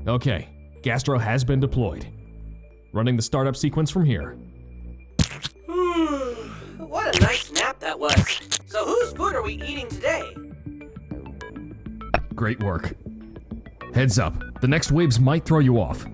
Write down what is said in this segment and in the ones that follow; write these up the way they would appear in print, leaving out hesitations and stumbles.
Okay, Gastro has been deployed. Running the startup sequence from here. What a nice nap that was. So whose food are we eating today? Great work. Heads up, the next waves might throw you off.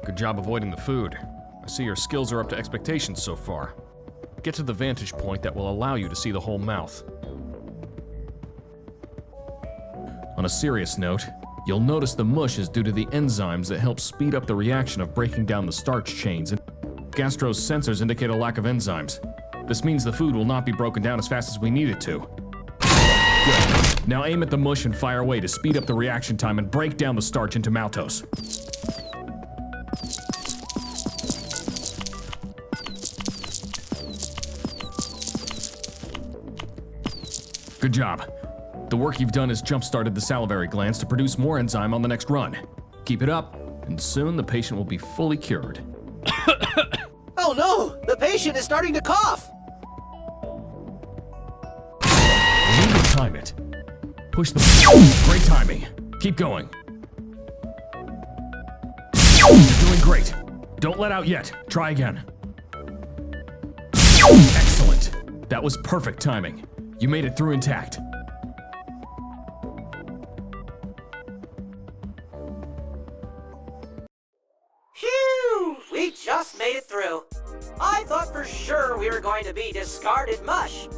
Good job avoiding the food. I see your skills are up to expectations so far. Get to the vantage point that will allow you to see the whole mouth. On a serious note, you'll notice the mush is due to the enzymes that help speed up the reaction of breaking down the starch chains, and Gastro's sensors indicate a lack of enzymes. This means the food will not be broken down as fast as we need it to. Good. Now aim at the mush and fire away to speed up the reaction time and break down the starch into maltose. Good job. The work you've done has jump-started the salivary glands to produce more enzyme on the next run. Keep it up, and soon the patient will be fully cured. Oh no! The patient is starting to cough! You need to time it. Push the... Great timing. Keep going. You're doing great. Don't let out yet. Try again. Excellent. That was perfect timing. You made it through intact. Phew! We just made it through. I thought for sure we were going to be discarded mush.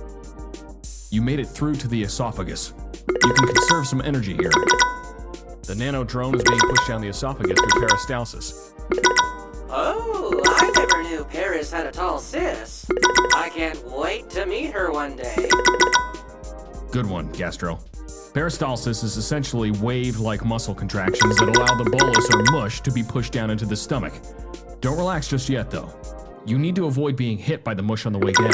You made it through to the esophagus. You can conserve some energy here. The nano drone is being pushed down the esophagus through peristalsis. Oh, I never knew Paris had a tall sis. I can't wait to meet her one day. Good one, Gastro. Peristalsis is essentially wave-like muscle contractions that allow the bolus or mush to be pushed down into the stomach. Don't relax just yet, though. You need to avoid being hit by the mush on the way down.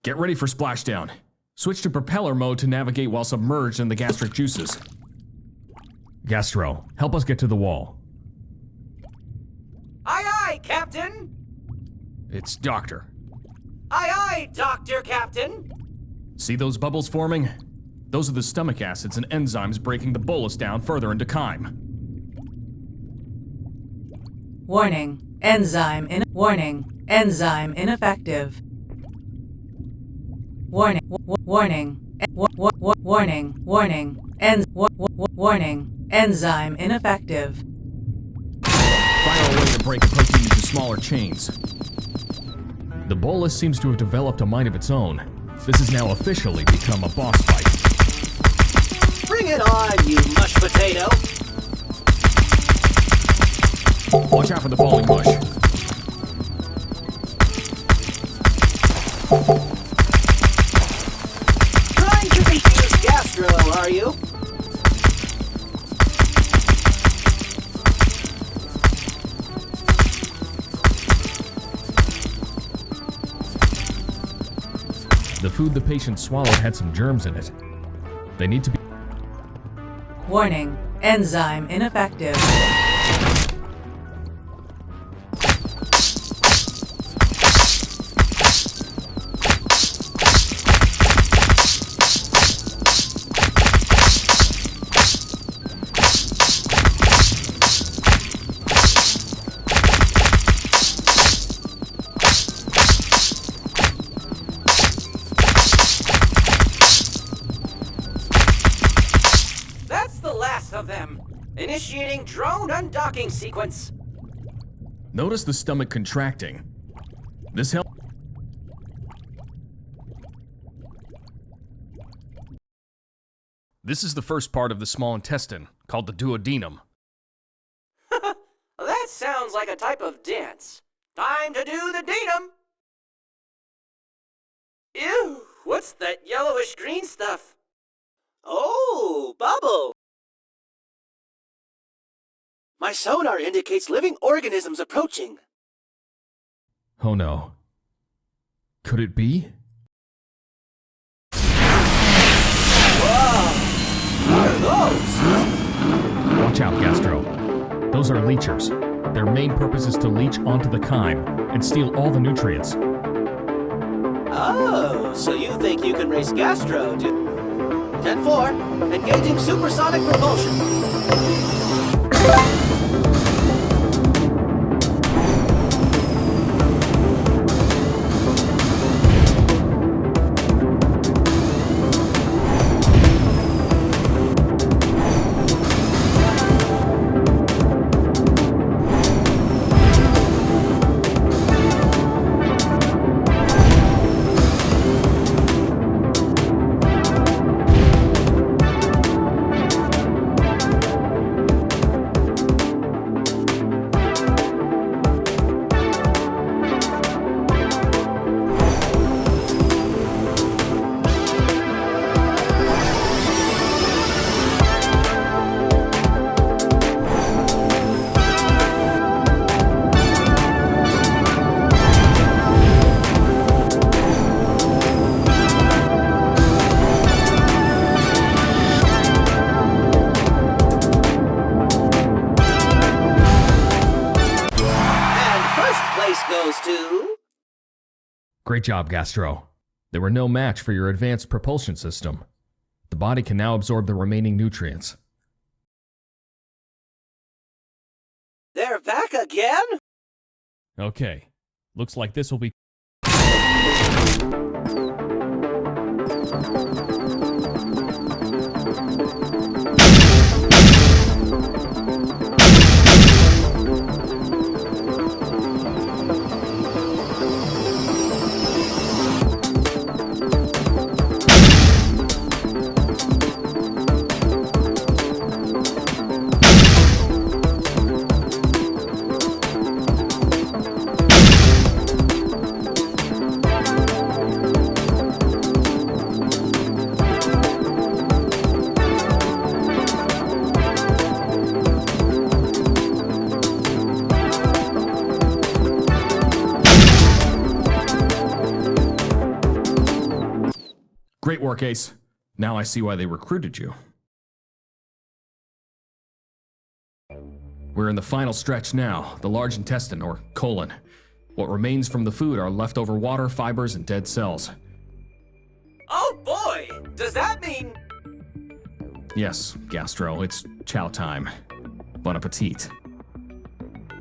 Get ready for splashdown. Switch to propeller mode to navigate while submerged in the gastric juices. Gastro, help us get to the wall. Aye aye, Captain! It's Doctor. Aye aye, Dr. Captain! See those bubbles forming? Those are the stomach acids and enzymes breaking the bolus down further into chyme. Warning. Enzyme ineffective. Warning. Enzyme ineffective. Fire away to break the protein into smaller chains. The bolus seems to have developed a mind of its own. This has now officially become a boss fight. Bring it on, you mush potato! Watch out for the falling mush. Trying to confuse Gastro, are you? The food the patient swallowed had some germs in it. They need to be... Warning. Enzyme ineffective. Of them. Initiating drone undocking sequence. Notice the stomach contracting. This helps. This is the first part of the small intestine, called the duodenum. That sounds like a type of dance. Time to do the denum! Ew, what's that yellowish green stuff? Oh, bubble! My sonar indicates living organisms approaching. Oh no. Could it be? Whoa! What are those? Watch out, Gastro. Those are leechers. Their main purpose is to leech onto the chyme and steal all the nutrients. Oh, so you think you can race Gastro, do 10-4, engaging supersonic propulsion. Great job, Gastro. They were no match for your advanced propulsion system. The body can now absorb the remaining nutrients. They're back again? Okay. Looks like this will be... Great work, Ace. Now I see why they recruited you. We're in the final stretch now, the large intestine, or colon. What remains from the food are leftover water, fibers, and dead cells. Oh boy! Does that mean... Yes, Gastro, it's chow time. Bon appetit.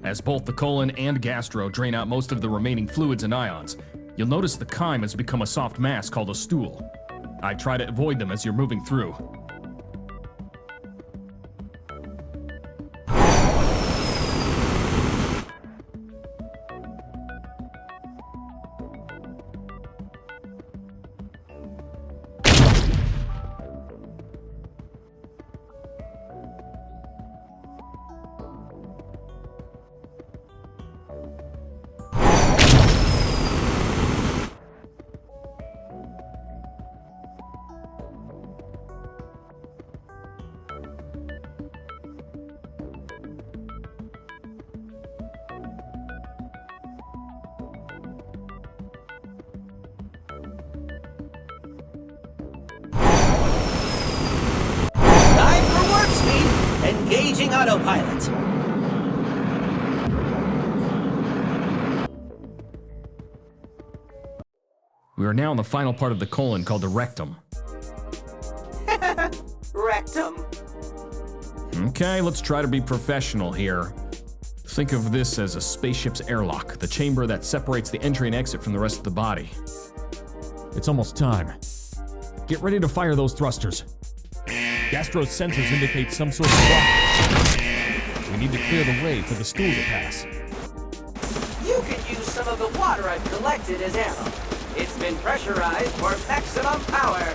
As both the colon and gastro drain out most of the remaining fluids and ions, you'll notice the chyme has become a soft mass called a stool. I try to avoid them as you're moving through. Engaging autopilot. We are now in the final part of the colon called the rectum. Rectum. Okay, let's try to be professional here. Think of this as a spaceship's airlock, the chamber that separates the entry and exit from the rest of the body. It's almost time. Get ready to fire those thrusters. Gastro's sensors indicate some sort of blockage. We need to clear the way for the stool to pass. You can use some of the water I've collected as ammo. It's been pressurized for maximum power.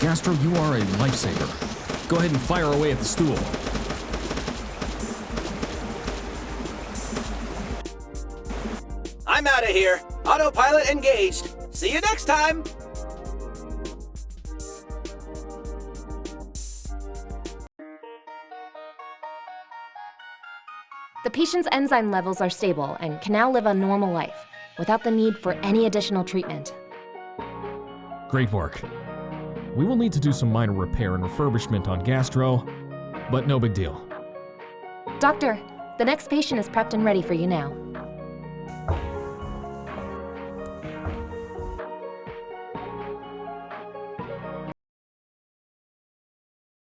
Gastro, you are a lifesaver. Go ahead and fire away at the stool. I'm out of here. Autopilot engaged. See you next time. The patient's enzyme levels are stable and can now live a normal life without the need for any additional treatment. Great work. We will need to do some minor repair and refurbishment on Gastro, but no big deal. Doctor, the next patient is prepped and ready for you now.